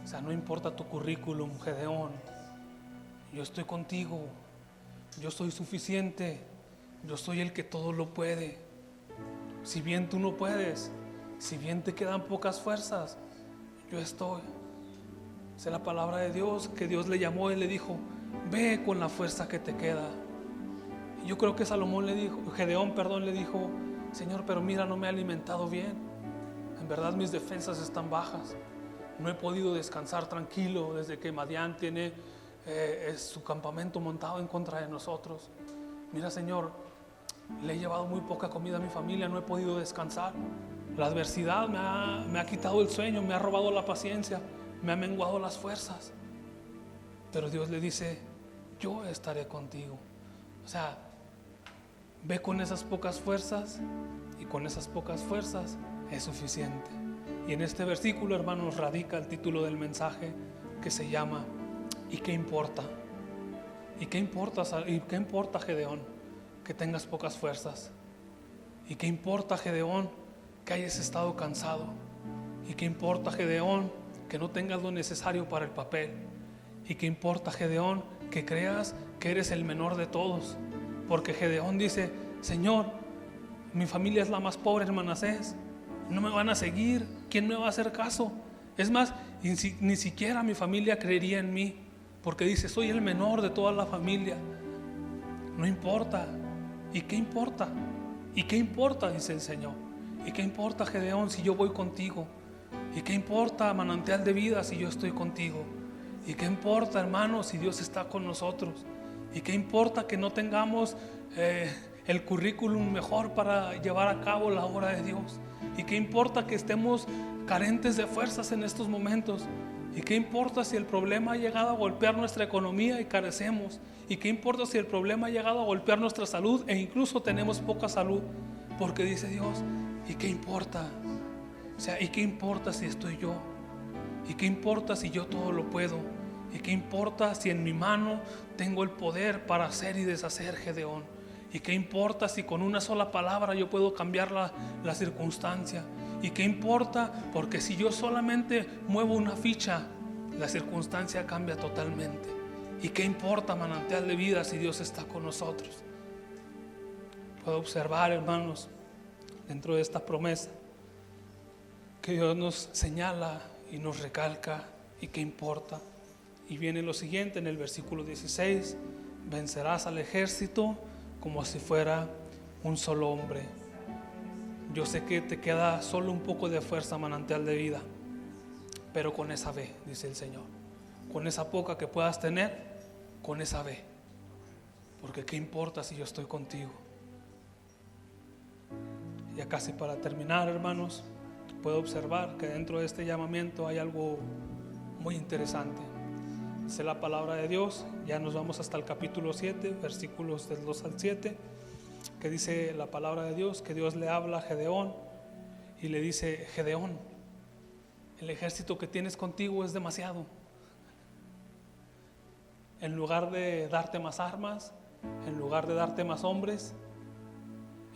O sea, no importa tu currículum, Gedeón, yo estoy contigo, yo soy suficiente, yo soy el que todo lo puede. Si bien tú no puedes, si bien te quedan pocas fuerzas, yo estoy. Esa es la palabra de Dios, que Dios le llamó y le dijo: ve con la fuerza que te queda. Y yo creo que Gedeón le dijo: Señor, pero mira, no me he alimentado bien, en verdad mis defensas están bajas, no he podido descansar tranquilo desde que Madián tiene su campamento montado en contra de nosotros. Mira, Señor, le he llevado muy poca comida a mi familia, no he podido descansar. La adversidad me ha quitado el sueño, me ha robado la paciencia, me ha menguado las fuerzas. Pero Dios le dice: yo estaré contigo. O sea, ve con esas pocas fuerzas, y con esas pocas fuerzas es suficiente. Y en este versículo, hermanos, radica el título del mensaje, que se llama ¿y qué importa? ¿Y qué importa, Gedeón, que tengas pocas fuerzas? ¿Y qué importa, Gedeón, que hayas estado cansado? ¿Y qué importa, Gedeón, que no tengas lo necesario para el papel? ¿Y qué importa, Gedeón, que creas que eres el menor de todos? Porque Gedeón dice: Señor, mi familia es la más pobre en Manasés, no me van a seguir, ¿quién me va a hacer caso? Es más, ni siquiera mi familia creería en mí, porque dice: soy el menor de toda la familia. No importa. ¿Y qué importa? ¿Y qué importa? Dice el Señor. ¿Y qué importa, Gedeón, si yo voy contigo? ¿Y qué importa, manantial de vida, si yo estoy contigo? ¿Y qué importa, hermano, si Dios está con nosotros? ¿Y qué importa que no tengamos el currículum mejor para llevar a cabo la obra de Dios? ¿Y qué importa que estemos carentes de fuerzas en estos momentos? ¿Y qué importa si el problema ha llegado a golpear nuestra economía y carecemos? ¿Y qué importa si el problema ha llegado a golpear nuestra salud e incluso tenemos poca salud? Porque dice Dios: ¿y qué importa? O sea, ¿y qué importa si estoy yo? ¿Y qué importa si yo todo lo puedo? ¿Y qué importa si en mi mano tengo el poder para hacer y deshacer, Gedeón? ¿Y qué importa si con una sola palabra yo puedo cambiar la circunstancia? ¿Y qué importa? Porque si yo solamente muevo una ficha, la circunstancia cambia totalmente. ¿Y qué importa, manantial de vida, si Dios está con nosotros? Puedo observar, hermanos, dentro de esta promesa, que Dios nos señala y nos recalca: ¿y qué importa? Y viene lo siguiente en el versículo 16: vencerás al ejército como si fuera un solo hombre. Yo sé que te queda solo un poco de fuerza, manantial de vida, pero con esa ve, dice el Señor, con esa poca que puedas tener, con esa ve, porque qué importa si yo estoy contigo. Ya casi para terminar, hermanos, puedo observar que dentro de este llamamiento hay algo muy interesante. Dice la palabra de Dios, ya nos vamos hasta el capítulo 7, versículos del 2 al 7, que dice la palabra de Dios, que Dios le habla a Gedeón y le dice: Gedeón, el ejército que tienes contigo es demasiado. En lugar de darte más armas, en lugar de darte más hombres,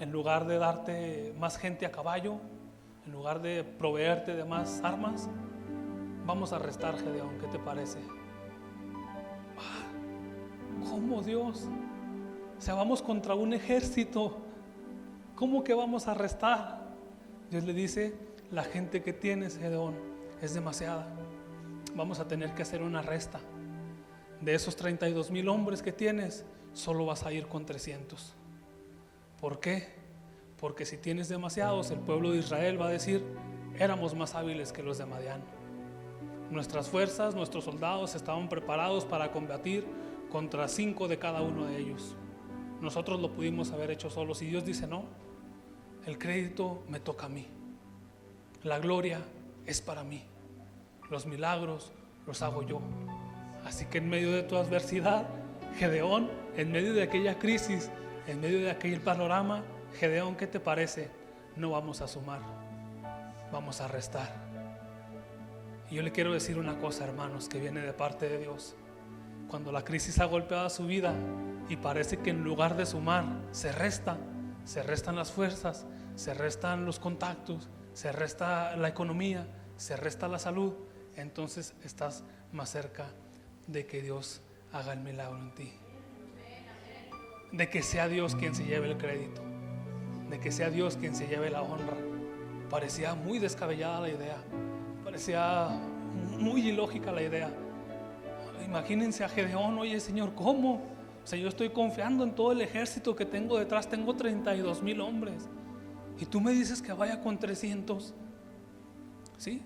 en lugar de darte más gente a caballo, en lugar de proveerte de más armas, vamos a restar, Gedeón, ¿qué te parece? ¿Cómo, Dios? O sea, vamos contra un ejército, ¿cómo que vamos a restar? Dios le dice: la gente que tienes, Gedeón, es demasiada. Vamos a tener que hacer una resta. De esos 32,000 hombres que tienes, solo vas a ir con 300. ¿Por qué? Porque si tienes demasiados, el pueblo de Israel va a decir: éramos más hábiles que los de Madián. Nuestras fuerzas, nuestros soldados estaban preparados para combatir contra 5 de cada uno de ellos. Nosotros lo pudimos haber hecho solos. Y Dios dice: no, el crédito me toca a mí, la gloria es para mí, los milagros los hago yo. Así que en medio de tu adversidad, Gedeón, en medio de aquella crisis, en medio de aquel panorama, Gedeón, ¿qué te parece? No vamos a sumar, vamos a restar. Y yo le quiero decir una cosa, hermanos, que viene de parte de Dios. Cuando la crisis ha golpeado su vida y parece que en lugar de sumar se restan las fuerzas, se restan los contactos, se resta la economía, se resta la salud, entonces estás más cerca de que Dios haga el milagro en ti, de que sea Dios quien se lleve el crédito, de que sea Dios quien se lleve la honra. Parecía muy descabellada la idea, parecía muy ilógica la idea. Imagínense a Gedeón: oye, Señor, ¿cómo? O sea, yo estoy confiando en todo el ejército que tengo detrás, tengo 32,000 hombres, y tú me dices que vaya con 300. ¿Sí?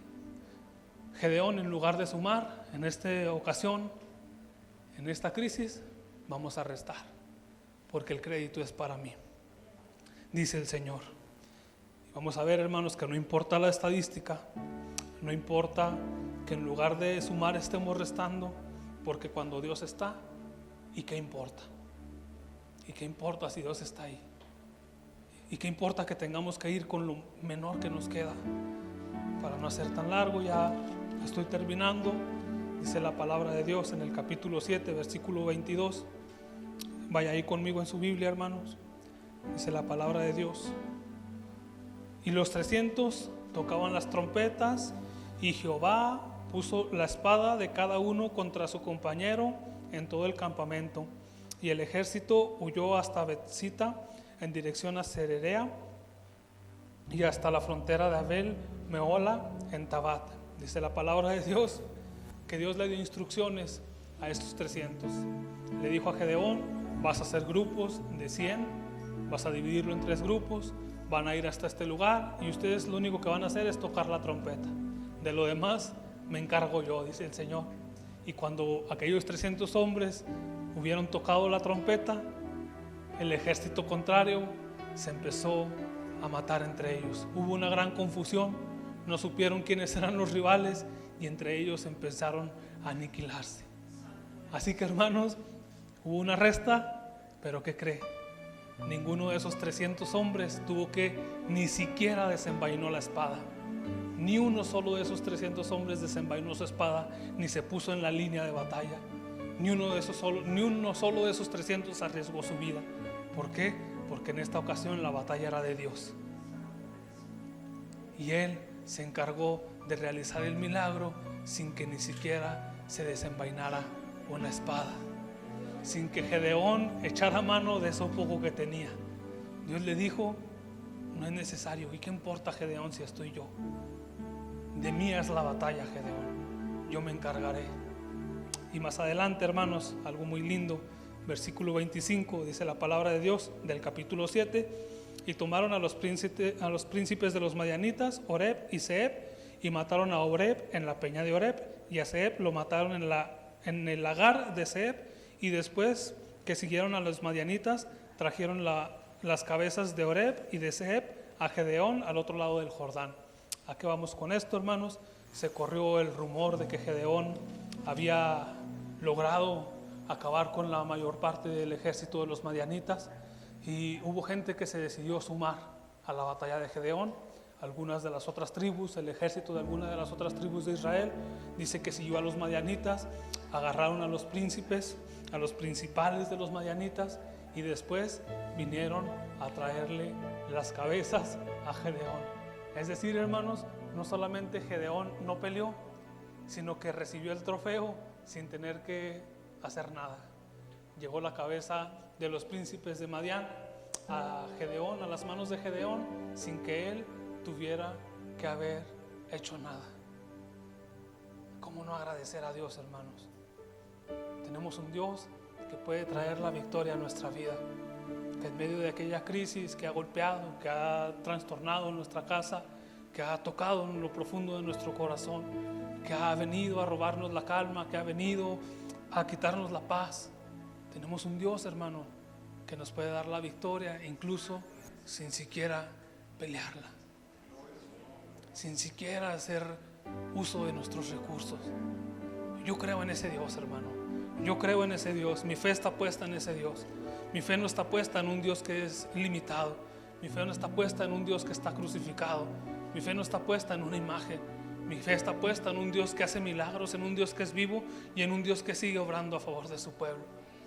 Gedeón, en lugar de sumar, en esta ocasión, en esta crisis, vamos a restar, porque el crédito es para mí, dice el Señor. Vamos a ver, hermanos, que no importa la estadística, no importa que en lugar de sumar estemos restando, porque cuando Dios está, ¿y qué importa? ¿Y qué importa si Dios está ahí? ¿Y qué importa que tengamos que ir con lo menor que nos queda? Para no hacer tan largo, ya estoy terminando. Dice la palabra de Dios en el capítulo 7, versículo 22. Vaya ahí conmigo en su Biblia, hermanos. Dice la palabra de Dios: y los 300 tocaban las trompetas, y Jehová puso la espada de cada uno contra su compañero en todo el campamento, y el ejército huyó hasta Betzita en dirección a Cererea y hasta la frontera de Abel Mehola en Tabat. Dice la palabra de Dios que Dios le dio instrucciones a estos 300. Le dijo a Gedeón: vas a hacer grupos de 100, vas a dividirlo en 3 grupos, van a ir hasta este lugar y ustedes lo único que van a hacer es tocar la trompeta. De lo demás me encargo yo, dice el Señor. Y cuando aquellos 300 hombres hubieron tocado la trompeta, el ejército contrario se empezó a matar entre ellos. Hubo una gran confusión, no supieron quiénes eran los rivales y entre ellos empezaron a aniquilarse. Así que, hermanos, hubo una resta, pero ¿qué cree? Ninguno de esos 300 hombres tuvo que ni siquiera desenvainó la espada. Ni uno solo de esos 300 hombres desenvainó su espada, ni se puso en la línea de batalla. Ni uno solo de esos 300 arriesgó su vida. ¿Por qué? Porque en esta ocasión la batalla era de Dios. Y Él se encargó de realizar el milagro sin que ni siquiera se desenvainara una espada, sin que Gedeón echara mano de eso poco que tenía. Dios le dijo: no es necesario. ¿Y qué importa, Gedeón, si estoy yo? De mí es la batalla, Gedeón, yo me encargaré. Y más adelante, hermanos, algo muy lindo, versículo 25, dice la palabra de Dios del capítulo 7: y tomaron a los príncipes de los madianitas, Oreb y Zeeb, y mataron a Oreb en la peña de Oreb, y a Zeeb lo mataron en el lagar de Zeeb, y después que siguieron a los madianitas, trajeron las cabezas de Oreb y de Zeeb a Gedeón al otro lado del Jordán. ¿A qué vamos con esto, hermanos? Se corrió el rumor de que Gedeón había logrado acabar con la mayor parte del ejército de los madianitas, y hubo gente que se decidió sumar a la batalla de Gedeón. Algunas de las otras tribus, el ejército de algunas de las otras tribus de Israel, dice que siguió a los madianitas, agarraron a los príncipes, a los principales de los madianitas, y después vinieron a traerle las cabezas a Gedeón. Es decir, hermanos, no solamente Gedeón no peleó, sino que recibió el trofeo sin tener que hacer nada. Llegó la cabeza de los príncipes de Madián a Gedeón, a las manos de Gedeón, sin que él tuviera que haber hecho nada. ¿Cómo no agradecer a Dios, hermanos? Tenemos un Dios que puede traer la victoria a nuestra vida, que en medio de aquella crisis que ha golpeado, que ha trastornado nuestra casa, que ha tocado en lo profundo de nuestro corazón, que ha venido a robarnos la calma, que ha venido a quitarnos la paz, tenemos un Dios, hermano, que nos puede dar la victoria, incluso sin siquiera pelearla, sin siquiera hacer uso de nuestros recursos. Yo creo en ese Dios, hermano. Yo creo en ese Dios. Mi fe está puesta en ese Dios. Mi fe no está puesta en un Dios que es limitado. Mi fe no está puesta en un Dios que está crucificado. Mi fe no está puesta en una imagen. Mi fe está puesta en un Dios que hace milagros, en un Dios que es vivo y en un Dios que sigue obrando a favor de su pueblo.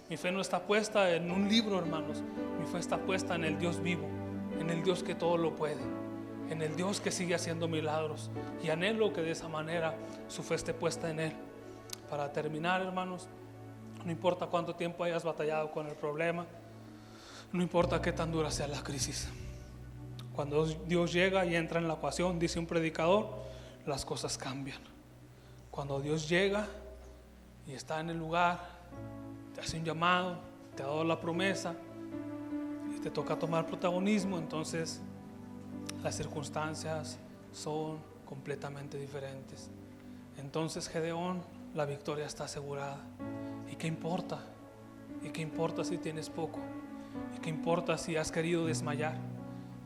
Mi fe no está puesta en un libro, hermanos. Mi fe está puesta en el Dios vivo, en el Dios que todo lo puede, en el Dios que sigue haciendo milagros. Y anhelo que de esa manera su fe esté puesta en Él. Para terminar, hermanos, no importa cuánto tiempo hayas batallado con el problema, no importa qué tan dura sea la crisis. Cuando Dios llega y entra en la ecuación, dice un predicador, las cosas cambian. Cuando Dios llega y está en el lugar, te hace un llamado, te ha dado la promesa y te toca tomar protagonismo, entonces las circunstancias son completamente diferentes. Entonces Gedeón, la victoria está asegurada. ¿Y qué importa? ¿Y qué importa si tienes poco? ¿Y qué importa si has querido desmayar?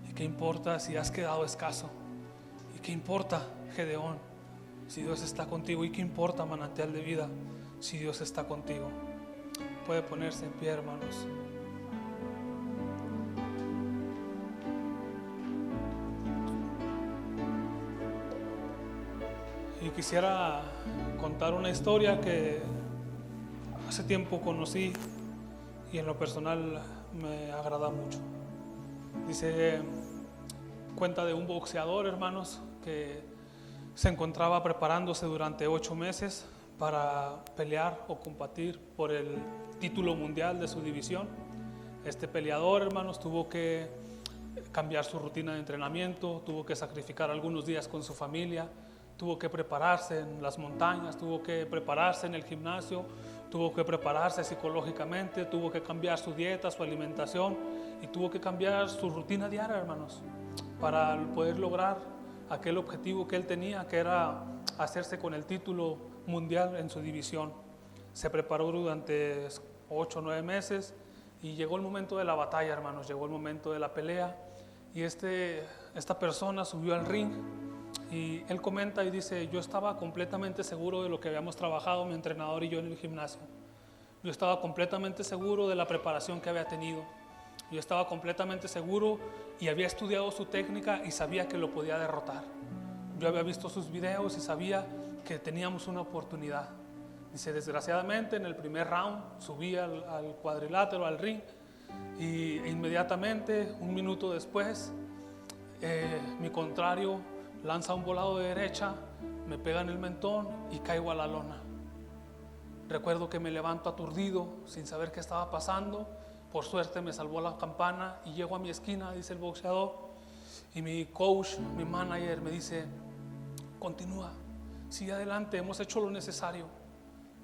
¿Y qué importa si has quedado escaso? ¿Y qué importa, Gedeón, si Dios está contigo? ¿Y qué importa, manantial de vida, si Dios está contigo? Puede ponerse en pie, hermanos. Y quisiera contar una historia que hace tiempo conocí y en lo personal me agrada mucho. Cuenta de un boxeador, hermanos, que se encontraba preparándose durante 8 meses para pelear o combatir por el título mundial de su división. Este peleador, hermanos, tuvo que cambiar su rutina de entrenamiento, tuvo que sacrificar algunos días con su familia, tuvo que prepararse en las montañas, tuvo que prepararse en el gimnasio, tuvo que prepararse psicológicamente, tuvo que cambiar su dieta, su alimentación y tuvo que cambiar su rutina diaria, hermanos, para poder lograr aquel objetivo que él tenía, que era hacerse con el título mundial en su división. Se preparó durante 8 o 9 meses y llegó el momento de la batalla, hermanos, llegó el momento de la pelea y esta persona subió al ring. Y él comenta y dice, yo estaba completamente seguro de lo que habíamos trabajado mi entrenador y yo en el gimnasio. Yo estaba completamente seguro de la preparación que había tenido. Yo estaba completamente seguro y había estudiado su técnica y sabía que lo podía derrotar. Yo había visto sus videos y sabía que teníamos una oportunidad. Dice, desgraciadamente en el primer round subí al cuadrilátero, al ring, y inmediatamente, un minuto después, mi contrario lanza un volado de derecha, me pega en el mentón y caigo a la lona. Recuerdo que me levanto aturdido, sin saber qué estaba pasando. Por suerte me salvó la campana y llego a mi esquina, dice el boxeador, y mi coach, mi manager me dice, continúa, sigue adelante, hemos hecho lo necesario,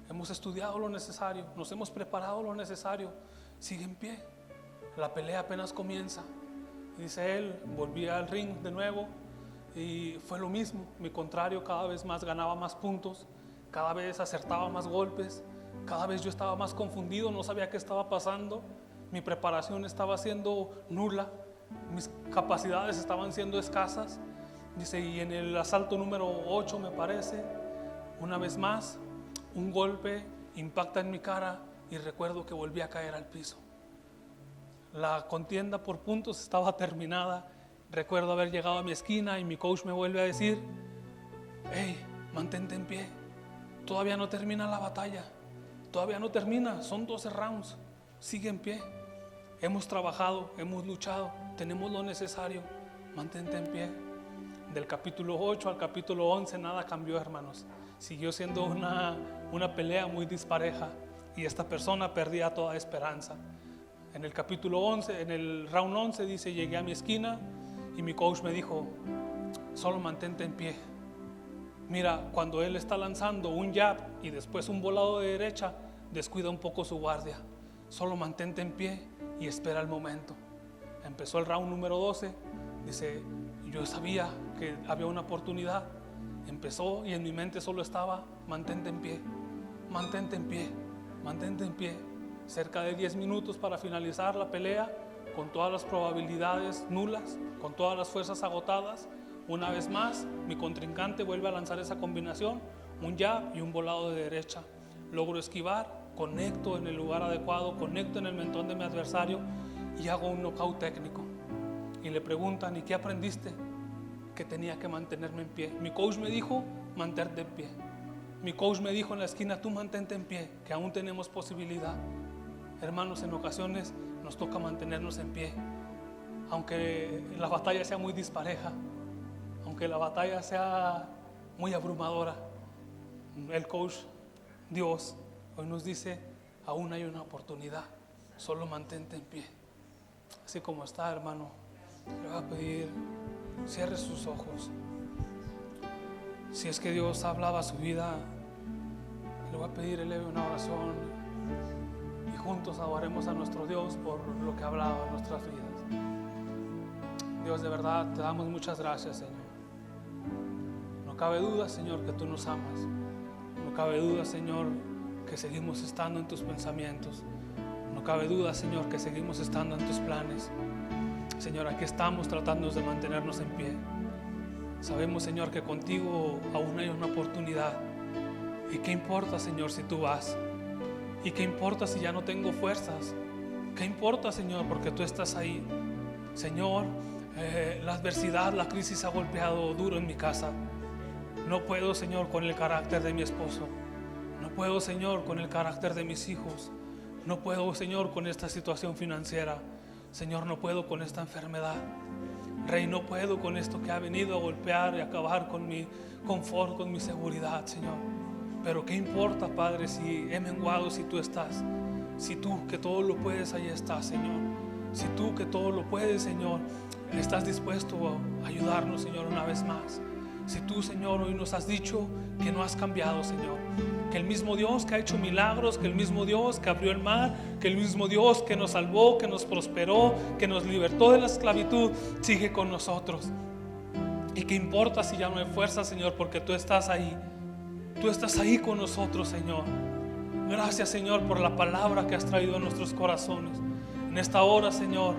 hemos estudiado lo necesario, nos hemos preparado lo necesario, sigue en pie, la pelea apenas comienza. Dice él, volví al ring de nuevo y fue lo mismo. Mi contrario cada vez más ganaba más puntos, cada vez acertaba más golpes, cada vez yo estaba más confundido, no sabía qué estaba pasando. Mi preparación estaba siendo nula, mis capacidades estaban siendo escasas. Dice, y en el asalto número 8 me parece, una vez más, un golpe impacta en mi cara y recuerdo que volví a caer al piso. La contienda por puntos estaba terminada. Recuerdo haber llegado a mi esquina y mi coach me vuelve a decir, hey, mantente en pie, todavía no termina la batalla, todavía no termina, son 12 rounds, sigue en pie. Hemos trabajado, hemos luchado, tenemos lo necesario, mantente en pie. Del capítulo 8 al capítulo 11 nada cambió, hermanos. Siguió siendo una pelea muy dispareja y esta persona perdía toda esperanza. En el capítulo 11, en el round 11 dice, llegué a mi esquina y mi coach me dijo, solo mantente en pie. Mira, cuando él está lanzando un jab y después un volado de derecha, descuida un poco su guardia. Solo mantente en pie y espera el momento. Empezó el round número 12, dice, yo sabía que había una oportunidad. Empezó y en mi mente solo estaba, mantente en pie, mantente en pie, mantente en pie. Cerca de 10 minutos para finalizar la pelea, con todas las probabilidades nulas, con todas las fuerzas agotadas. Una vez más, mi contrincante vuelve a lanzar esa combinación, un jab y un volado de derecha. Logro esquivar, conecto en el lugar adecuado, conecto en el mentón de mi adversario y hago un knockout técnico. Y le preguntan, ¿y qué aprendiste? Que tenía que mantenerme en pie. Mi coach me dijo, mantente en pie. Mi coach me dijo en la esquina, tú mantente en pie, que aún tenemos posibilidad. Hermanos, en ocasiones nos toca mantenernos en pie, aunque la batalla sea muy dispareja, aunque la batalla sea muy abrumadora. El coach, Dios, hoy nos dice, aún hay una oportunidad, solo mantente en pie. Así como está, hermano, le voy a pedir, cierre sus ojos. Si es que Dios hablaba a su vida, le voy a pedir, eleve una oración y juntos adoremos a nuestro Dios por lo que ha hablado en nuestras vidas. Dios, de verdad, te damos muchas gracias, Señor. No cabe duda, Señor, que tú nos amas. No cabe duda, Señor, que seguimos estando en tus pensamientos. No cabe duda, Señor, que seguimos estando en tus planes. Señor, aquí estamos tratando de mantenernos en pie. Sabemos, Señor, que contigo aún hay una oportunidad. ¿Y qué importa, Señor, si tú vas? ¿Y qué importa si ya no tengo fuerzas? ¿Qué importa, Señor, porque tú estás ahí? Señor, la adversidad, la crisis ha golpeado duro en mi casa. No puedo, Señor, con el carácter de mi esposo. No puedo, Señor, con el carácter de mis hijos. No puedo, Señor, con esta situación financiera. Señor, no puedo con esta enfermedad. Rey, no puedo con esto que ha venido a golpear y acabar con mi confort, con mi seguridad, Señor. Pero qué importa, Padre, si he menguado, si tú estás. Si tú que todo lo puedes, ahí estás, Señor. Si tú que todo lo puedes, Señor, estás dispuesto a ayudarnos, Señor, una vez más. Si tú, Señor, hoy nos has dicho que no has cambiado, Señor, que el mismo Dios que ha hecho milagros, que el mismo Dios que abrió el mar, que el mismo Dios que nos salvó, que nos prosperó, que nos libertó de la esclavitud, sigue con nosotros. Y qué importa si ya no hay fuerza, Señor, porque tú estás ahí. Tú estás ahí con nosotros, Señor. Gracias, Señor, por la palabra que has traído a nuestros corazones. En esta hora, Señor,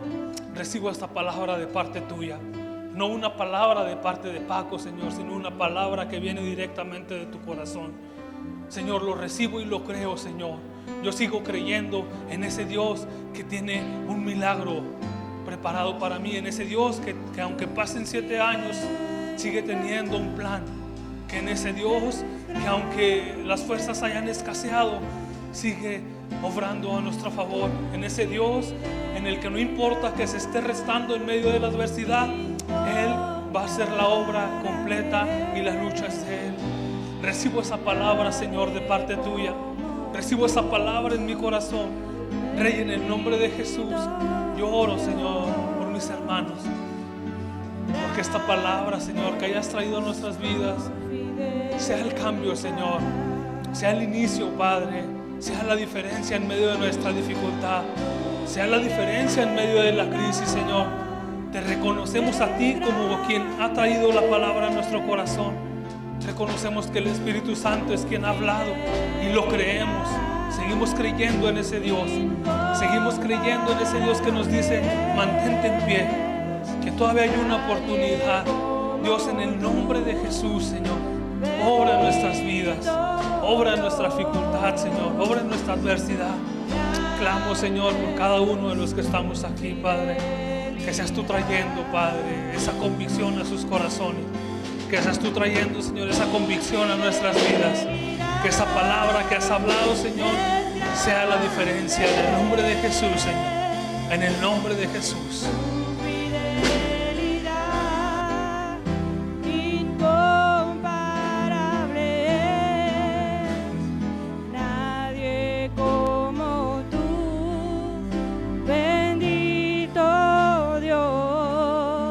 recibo esta palabra de parte tuya. No una palabra de parte de Paco, Señor, sino una palabra que viene directamente de tu corazón. Señor, lo recibo y lo creo, Señor. Yo sigo creyendo en ese Dios que tiene un milagro preparado para mí, en ese Dios que aunque pasen 7 años, sigue teniendo un plan. Que en ese Dios que aunque las fuerzas hayan escaseado, sigue obrando a nuestro favor. En ese Dios en el que no importa que se esté restando en medio de la adversidad, Él va a hacer la obra completa y la lucha es de Él. Recibo esa palabra, Señor, de parte tuya. Recibo esa palabra en mi corazón. Rey, en el nombre de Jesús, yo oro, Señor, por mis hermanos. Porque esta palabra, Señor, que hayas traído a nuestras vidas, sea el cambio, Señor. Sea el inicio, Padre. Sea la diferencia en medio de nuestra dificultad. Sea la diferencia en medio de la crisis, Señor. Te reconocemos a ti como quien ha traído la palabra a nuestro corazón. Reconocemos que el Espíritu Santo es quien ha hablado y lo creemos. Seguimos creyendo en ese Dios. Seguimos creyendo en ese Dios que nos dice: mantente en pie, que todavía hay una oportunidad. Dios, en el nombre de Jesús, Señor, obra en nuestras vidas, obra en nuestra dificultad, Señor, obra en nuestra adversidad. Clamo, Señor, por cada uno de los que estamos aquí, Padre, que seas tú trayendo, Padre, esa convicción a sus corazones, que seas tú trayendo, Señor, esa convicción a nuestras vidas, que esa palabra que has hablado, Señor, sea la diferencia. En el nombre de Jesús, Señor, en el nombre de Jesús.